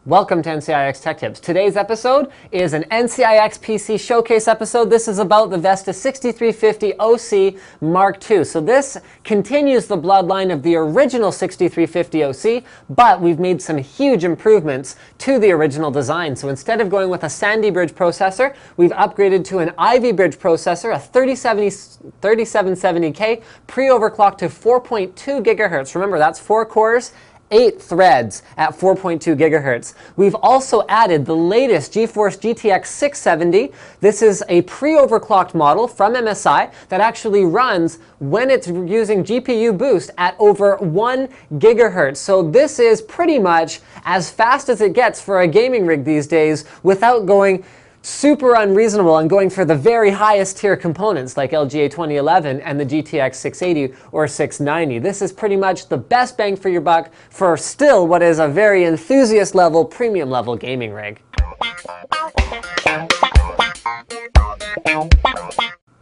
Welcome to NCIX Tech Tips. Today's episode is an NCIX PC showcase episode. This is about the Vesta 6350 OC Mark II. So this continues the bloodline of the original 6350 OC, but we've made some huge improvements to the original design. So instead of going with a Sandy Bridge processor, we've upgraded to an Ivy Bridge processor, a 3770K, pre-overclocked to 4.2 gigahertz. Remember, that's 4 cores, 8 threads at 4.2 gigahertz. We've also added the latest GeForce GTX 670. This is a pre-overclocked model from MSI that actually runs when it's using GPU boost at over 1 gigahertz. So this is pretty much as fast as it gets for a gaming rig these days without going super unreasonable and going for the very highest tier components like LGA 2011 and the GTX 680 or 690. This is pretty much the best bang for your buck for still what is a very enthusiast level, premium level gaming rig.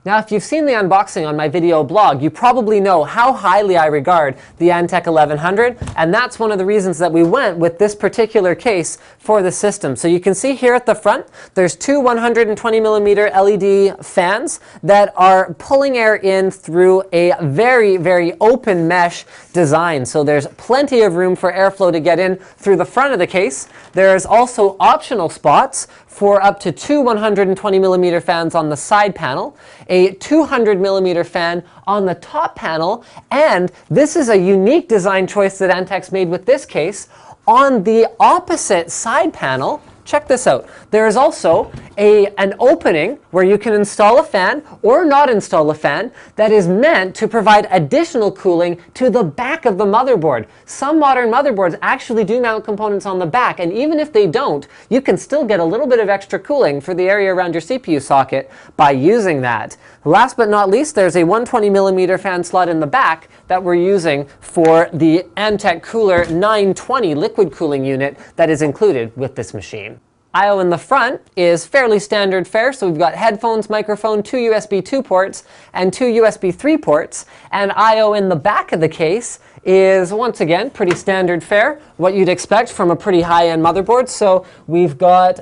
Now, if you've seen the unboxing on my video blog, you probably know how highly I regard the Antec 1100, and that's one of the reasons that we went with this particular case for the system. So you can see here at the front, there's two 120mm LED fans that are pulling air in through a very, very open mesh design. So there's plenty of room for airflow to get in through the front of the case. There's also optional spots for up to two 120mm fans on the side panel, a 200mm fan on the top panel, and this is a unique design choice that Antec's made with this case. On the opposite side panel, check this out. There is also an opening where you can install a fan or not install a fan that is meant to provide additional cooling to the back of the motherboard. Some modern motherboards actually do mount components on the back, and even if they don't, you can still get a little bit of extra cooling for the area around your CPU socket by using that. Last but not least, there's a 120mm fan slot in the back that we're using for the Antec Cooler 920 liquid cooling unit that is included with this machine. I/O in the front is fairly standard fare, so we've got headphones, microphone, two USB 2 ports, and two USB 3 ports. And I/O in the back of the case is, once again, pretty standard fare, what you'd expect from a pretty high-end motherboard. So we've got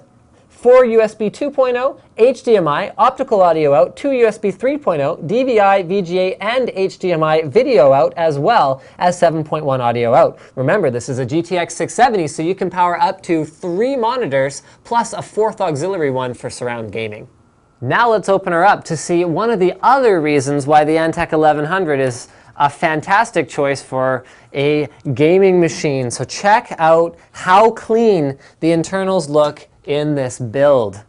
4 USB 2.0, HDMI, optical audio out, 2 USB 3.0, DVI, VGA, and HDMI video out, as well as 7.1 audio out. Remember, this is a GTX 670, so you can power up to 3 monitors, plus a 4th auxiliary one for surround gaming. Now let's open her up to see one of the other reasons why the Antec 1100 is a fantastic choice for a gaming machine. So check out how clean the internals look in this build.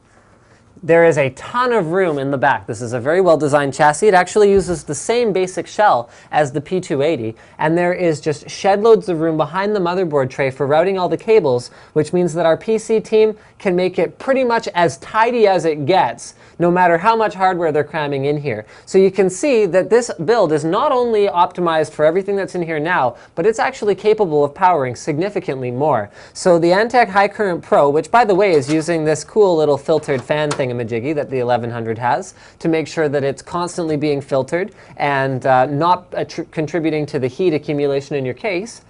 There is a ton of room in the back. This is a very well-designed chassis. It actually uses the same basic shell as the P280, and there is just shed loads of room behind the motherboard tray for routing all the cables, which means that our PC team can make it pretty much as tidy as it gets, no matter how much hardware they're cramming in here. So you can see that this build is not only optimized for everything that's in here now, but it's actually capable of powering significantly more. So the Antec High Current Pro, which by the way is using this cool little filtered fan thingamajiggy that the 1100 has to make sure that it's constantly being filtered and not contributing to the heat accumulation in your case,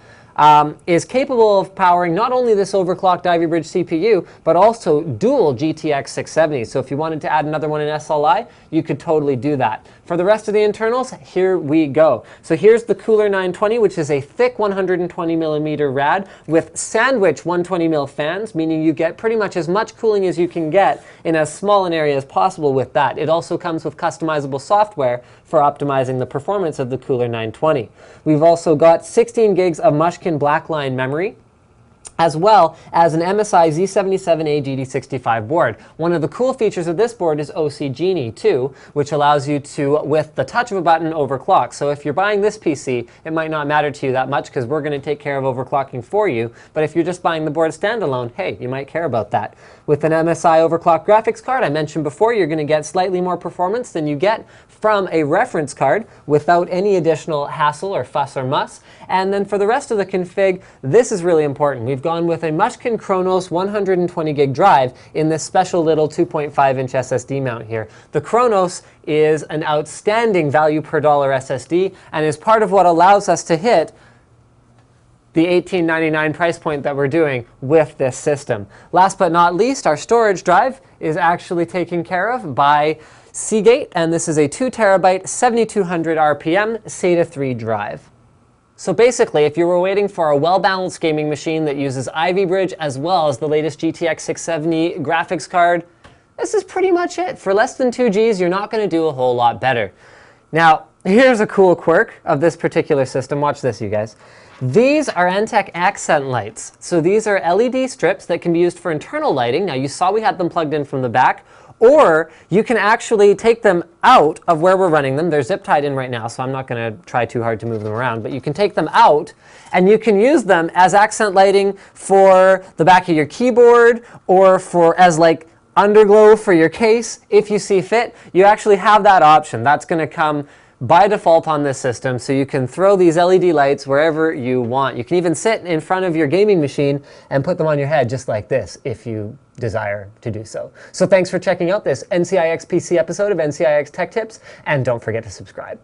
is capable of powering not only this overclocked Ivy Bridge CPU, but also dual GTX 670. So if you wanted to add another one in SLI, you could totally do that. For the rest of the internals, here we go. So here's the Cooler 920, which is a thick 120mm rad with sandwich 120mm fans, meaning you get pretty much as much cooling as you can get in as small an area as possible with that. It also comes with customizable software for optimizing the performance of the Cooler 920. We've also got 16 gigs of Mushkin Blackline memory, as well as an MSI Z77A GD65 board. One of the cool features of this board is OC Genie 2, which allows you to, with the touch of a button, overclock. So if you're buying this PC, it might not matter to you that much because we're going to take care of overclocking for you. But if you're just buying the board standalone, hey, you might care about that. With an MSI overclocked graphics card, I mentioned before, you're going to get slightly more performance than you get from a reference card without any additional hassle or fuss or muss. And then for the rest of the config, this is really important. We've gone with a Mushkin Chronos 120 gig drive in this special little 2.5-inch SSD mount here. The Chronos is an outstanding value per dollar SSD and is part of what allows us to hit the $18.99 price point that we're doing with this system. Last but not least, our storage drive is actually taken care of by Seagate, and this is a 2 terabyte, 7200 RPM SATA 3 drive. So basically, if you were waiting for a well-balanced gaming machine that uses Ivy Bridge as well as the latest GTX 670 graphics card, this is pretty much it. For less than 2 Gs, you're not going to do a whole lot better. Now, here's a cool quirk of this particular system. Watch this, you guys. These are NCIX accent lights. So these are LED strips that can be used for internal lighting. Now, you saw we had them plugged in from the back. Or you can actually take them out of where we're running them. They're zip tied in right now, so I'm not going to try too hard to move them around. But you can take them out, and you can use them as accent lighting for the back of your keyboard, or as like underglow for your case, if you see fit. You actually have that option. That's going to come by default on this system, so you can throw these LED lights wherever you want. You can even sit in front of your gaming machine and put them on your head just like this if you desire to do so. So thanks for checking out this NCIX PC episode of NCIX Tech Tips, and don't forget to subscribe.